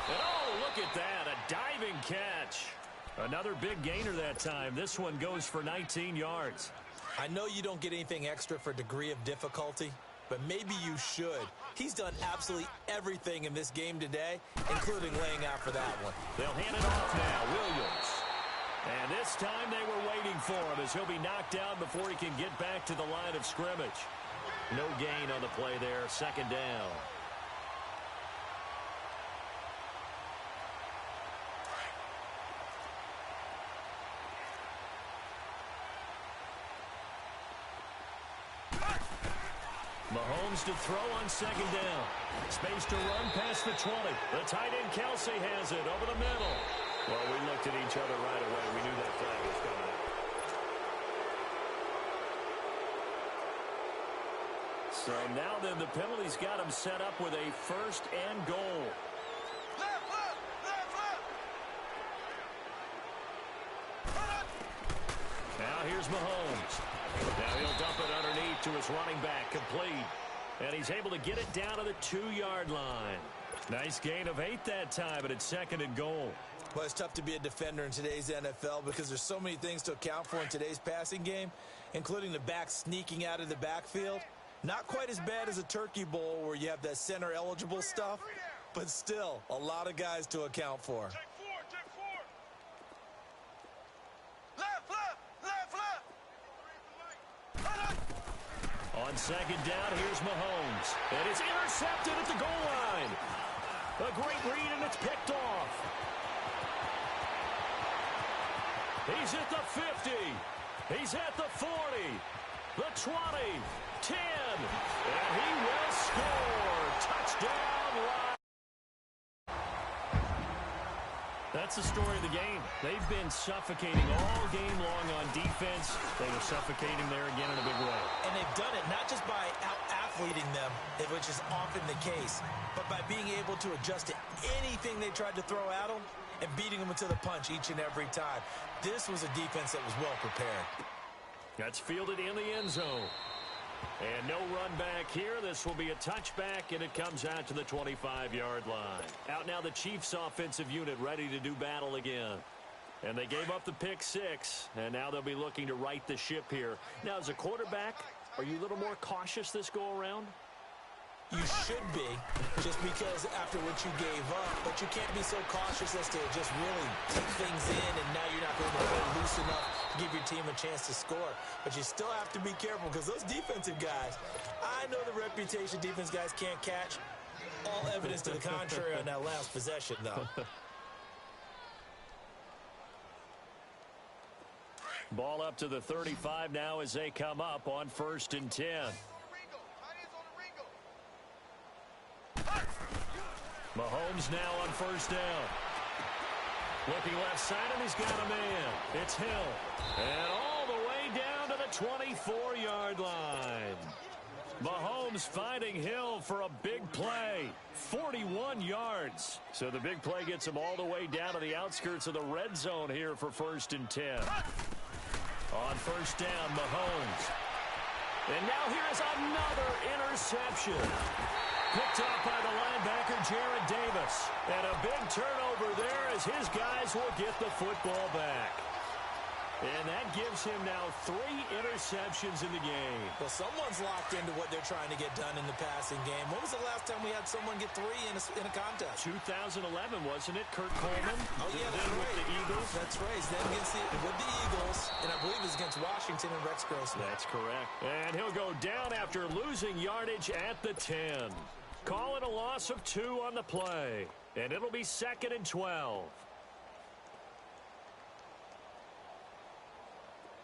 S6: And oh, look at that, a diving catch. Another big gainer that time. This one goes for 19 yards.
S7: I know you don't get anything extra for degree of difficulty, but maybe you should. He's done absolutely everything in this game today, including laying out for that one.
S6: They'll hand it off now, Williams. And this time they were waiting for him as he'll be knocked down before he can get back to the line of scrimmage. No gain on the play there, 2nd down. Mahomes to throw on 2nd down. Space to run past the 20. The tight end Kelsey has it over the middle. Well, we looked at each other right away. We knew that flag was coming up. So now then the penalty's got him set up with a 1st and goal. Now here's Mahomes. Now he'll dump it underneath to his running back, complete. And he's able to get it down to the 2-yard line. Nice gain of 8 that time, but it's 2nd and goal.
S7: Well, it's tough to be a defender in today's NFL because there's so many things to account for in today's passing game, including the back sneaking out of the backfield. Not quite as bad as a turkey bowl where you have that center-eligible stuff, but still a lot of guys to account for.
S6: On 2nd down, here's Mahomes. And it's intercepted at the goal line. A great read, and it's picked off. He's at the 50. He's at the 40. The 20. 10. And he will score. Touchdown, Lions. That's the story of the game. They've been suffocating all game long on defense. They were suffocating there again in a big way.
S7: And they've done it not just by out-athleting them, which is often the case, but by being able to adjust to anything they tried to throw at them and beating them to the punch each and every time. This was a defense that was well prepared.
S6: That's fielded in the end zone. And no run back here. This will be a touchback, and it comes out to the 25-yard line. Out now the Chiefs offensive unit ready to do battle again. And they gave up the pick 6, and now they'll be looking to right the ship here. Now, as a quarterback, are you a little more cautious this go-around?
S7: You should be, just because after what you gave up, but you can't be so cautious as to just really take things in, and now you're not going to play loose enough to give your team a chance to score. But you still have to be careful because those defensive guys, I know the reputation defense guys can't catch. All evidence to the contrary on that last possession, though.
S6: Ball up to the 35 now as they come up on 1st and 10. Mahomes now on 1st down. Looking left side, and he's got a man. It's Hill. And all the way down to the 24-yard line. Mahomes finding Hill for a big play. 41 yards. So the big play gets him all the way down to the outskirts of the red zone here for 1st and 10. On 1st down, Mahomes. And now here's another interception. Picked off by the linebacker, Jared Davis. And a big turnover there as his guys will get the football back. And that gives him now 3 interceptions in the game.
S7: Well, someone's locked into what they're trying to get done in the passing game. When was the last time we had someone get 3 in a contest?
S6: 2011, wasn't it? Kurt Coleman?
S7: Oh, yeah, that's
S6: then
S7: right.
S6: With the Eagles.
S7: That's right. Then with the Eagles, and I believe it's against Washington and Rex Grossman.
S6: That's correct. And he'll go down after losing yardage at the 10. Call it a loss of 2 on the play. And it'll be 2nd and 12.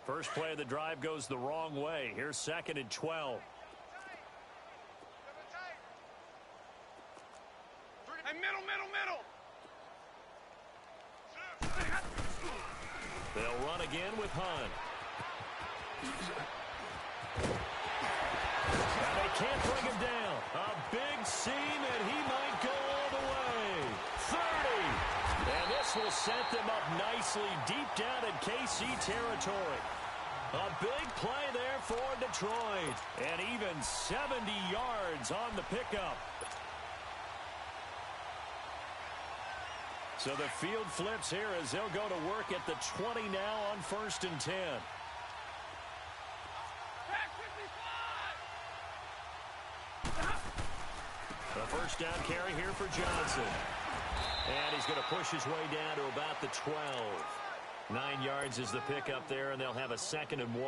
S6: First play of the drive goes the wrong way. Here's 2nd and 12.
S3: Hey, middle.
S6: They'll run again with Hunt. And they can't bring him down. A big seam, and he might go all the way. 30. And this will set them up nicely deep down in KC territory. A big play there for Detroit. And even 70 yards on the pickup. So the field flips here as they'll go to work at the 20 now on 1st and 10. The first down carry here for Johnson. And he's going to push his way down to about the 12. 9 yards is the pickup there, and they'll have a 2nd and 1.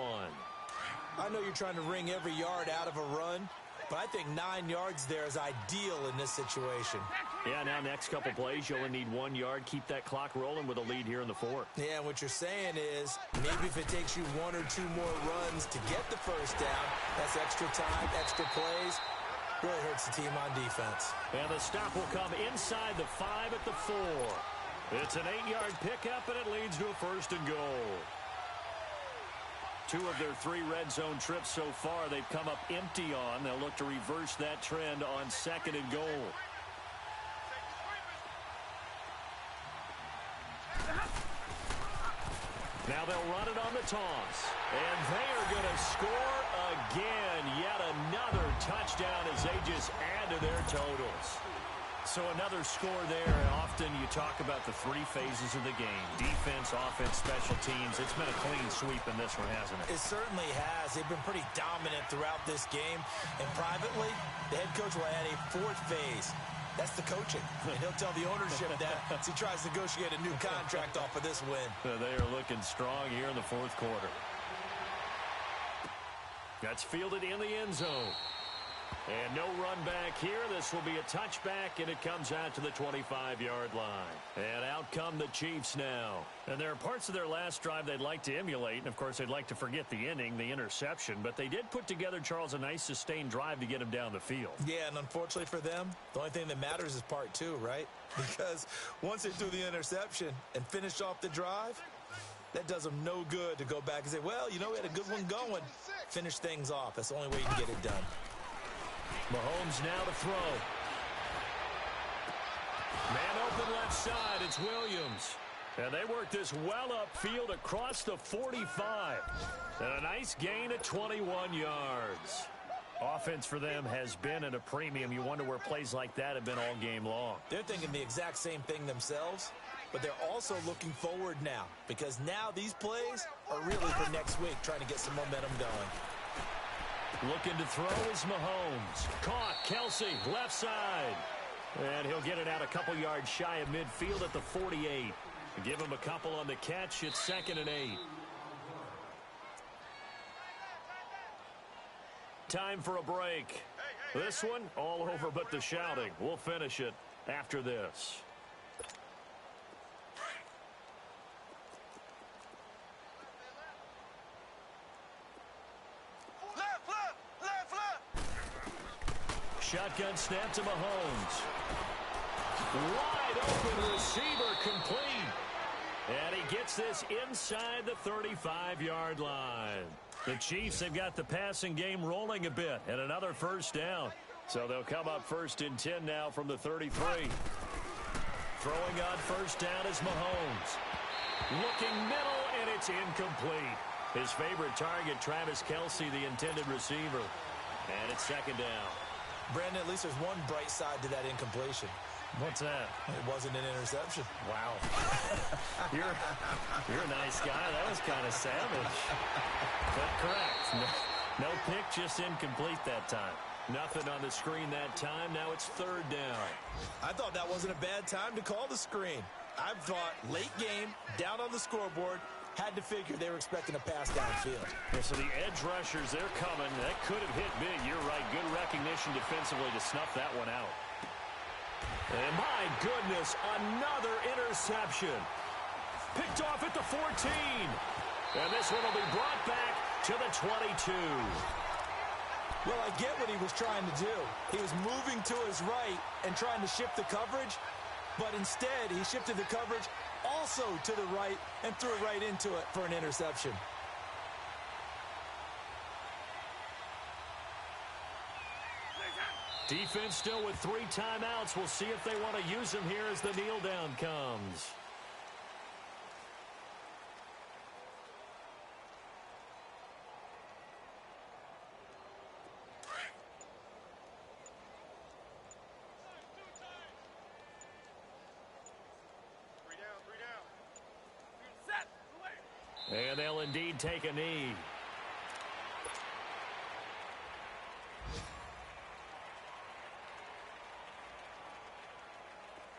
S7: I know you're trying to wring every yard out of a run, but I think 9 yards there is ideal in this situation.
S6: Yeah, now next couple plays, you only need 1 yard. Keep that clock rolling with a lead here in the 4th.
S7: Yeah, and what you're saying is maybe if it takes you 1 or 2 more runs to get the first down, that's extra time, extra plays. Really hurts the team on defense.
S6: And the stop will come inside the 5 at the 4. It's an 8-yard pickup, and it leads to a 1st and goal. 2 of their 3 red zone trips so far they've come up empty on. They'll look to reverse that trend on 2nd and goal. Now they'll run it on the toss. And they are going to score again. Yet another touchdown as they just add to their totals. So another score there. Often you talk about the 3 phases of the game. Defense, offense, special teams. It's been a clean sweep in this one, hasn't it?
S7: It certainly has. They've been pretty dominant throughout this game. And privately, the head coach will add a 4th phase. That's the coaching. And he'll tell the ownership that as he tries to negotiate a new contract off of this win.
S6: They are looking strong here in the 4th quarter. That's fielded in the end zone. And no run back here. This will be a touchback, and it comes out to the 25-yard line. And out come the Chiefs now. And there are parts of their last drive they'd like to emulate. And, of course, they'd like to forget the ending, the interception. But they did put together, Charles, a nice sustained drive to get him down the field.
S7: Yeah, and unfortunately for them, the only thing that matters is part 2, right? Because once they do the interception and finish off the drive, that does them no good to go back and say, well, you know, we had a good one going. Finish things off. That's the only way you can get it done.
S6: Mahomes now to throw. Man open left side. It's Williams. And they work this well upfield across the 45. And a nice gain of 21 yards. Offense for them has been at a premium. You wonder where plays like that have been all game long.
S7: They're thinking the exact same thing themselves, but they're also looking forward now because now these plays are really for next week, trying to get some momentum going.
S6: Looking to throw is Mahomes. Caught. Kelsey, left side. And he'll get it out a couple yards shy of midfield at the 48. Give him a couple on the catch. It's 2nd and 8. Time for a break. This one, all over but the shouting. We'll finish it after this. Shotgun snap to Mahomes. Wide open receiver complete. And he gets this inside the 35-yard line. The Chiefs have got the passing game rolling a bit and another first down. So they'll come up 1st and 10 now from the 33. Throwing on first down is Mahomes. Looking middle, and it's incomplete. His favorite target, Travis Kelsey, the intended receiver. And it's 2nd down.
S7: Brandon, at least there's one bright side to that incompletion.
S6: What's that?
S7: It wasn't an interception.
S6: Wow. you're a nice guy. That was kind of savage. But correct. No pick, just incomplete that time. Nothing on the screen that time. Now it's third down.
S7: I thought that wasn't a bad time to call the screen. I thought late game, down on the scoreboard, had to figure they were expecting a pass downfield.
S6: Yeah, so the edge rushers, they're coming. That could have hit big. You're right. Good recognition defensively to snuff that one out. And my goodness, another interception. Picked off at the 14. And this one will be brought back to the 22.
S7: Well, I get what he was trying to do. He was moving to his right and trying to shift the coverage, but instead he shifted the coverage also to the right and threw it right into it for an interception.
S6: Defense still with 3 timeouts. We'll see if they want to use them here as the kneel down comes. And they'll indeed take a knee.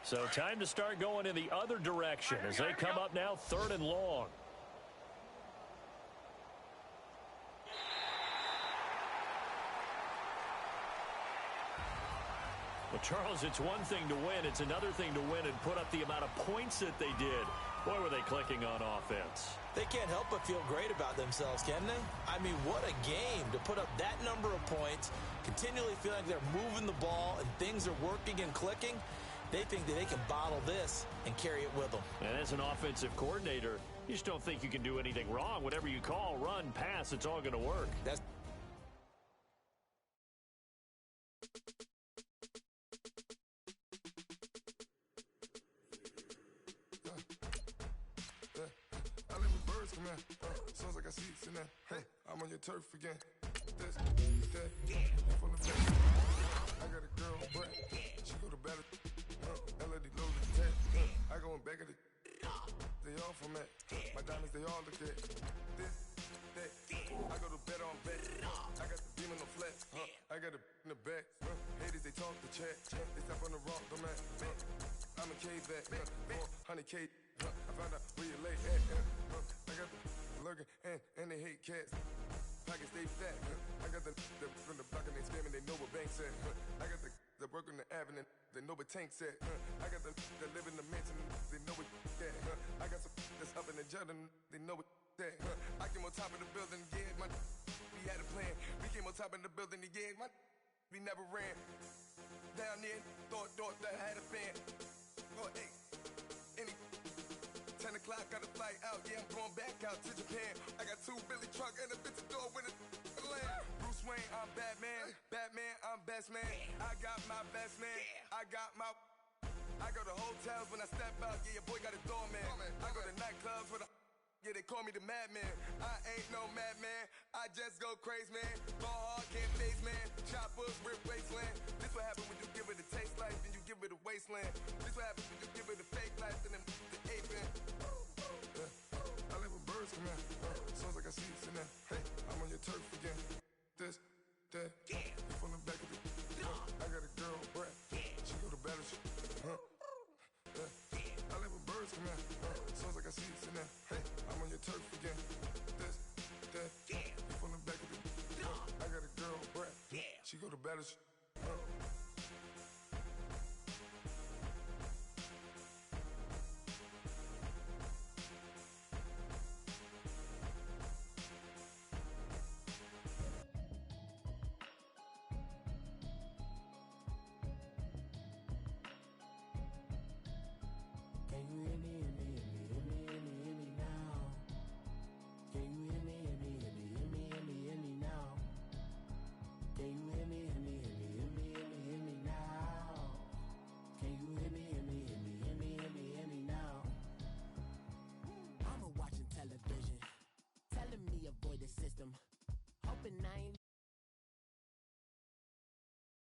S6: So time to start going in the other direction as they come up now 3rd and long. Well, Charles, it's one thing to win. It's another thing to win and put up the amount of points that they did. Boy, were they clicking on offense.
S7: They can't help but feel great about themselves, can they? I mean, what a game to put up that number of points, continually feel like they're moving the ball and things are working and clicking. They think that they can bottle this and carry it with them.
S6: And as an offensive coordinator, you just don't think you can do anything wrong. Whatever you call, run, pass, it's all going to work.
S7: That's
S8: sounds like I see it's in there. Hey, I'm on your turf again. This, that, from the back. I got a girl, Brett. She go to battle. LAD loaded tech. I go in back of the. They all from that. My diamonds, they all look at. This, that. I go to bet on bet. I got the beam on the flat. I got the in the back. Haters, they talk the chat. They step on the rock, the man. I'm a cave back. 400K. I found out where you lay at. I got the lurking and they hate cats. Pockets stay fat. I got the from the block and they scamming. They know what banks at. I got the work on the avenue. They know what tanks at. I got the that live in the mansion. They know what that. I got some that's up in the Jordan. They know what that. I came on top of the building. Yeah, my we had a plan. We came on top of the building. Yeah, my we never ran. Down there, thought that I had a fan. Oh, hey, any 10 o'clock, got a flight out. Yeah, I'm going back out to Japan. I got 2 Billy truck and a bitch door with a land. Bruce Wayne, I'm Batman. Batman, I'm best man. I got my best man. I got my. I go to hotels when I step out. Yeah, your boy got a doorman. I go to nightclubs with a. Yeah, they call me the madman. I ain't no madman. I just go crazy, man. Ball hard, can't face, man. Choppers, rip wasteland. This what happen when you give it a taste life and you give it a wasteland. This what happen when you give it a fake life and then the ape in. I live with birds come in. Sounds like I see it's in there. Hey, I'm on your turf again. This, that, from the back of the. I got a girl, Brett. She go to battle. I live with birds come in. Sounds like I see it's in there. Hey, I'm on your turf again. This, that, from the back of the. I got a girl, Brett. She go to battle.
S4: Can you hear me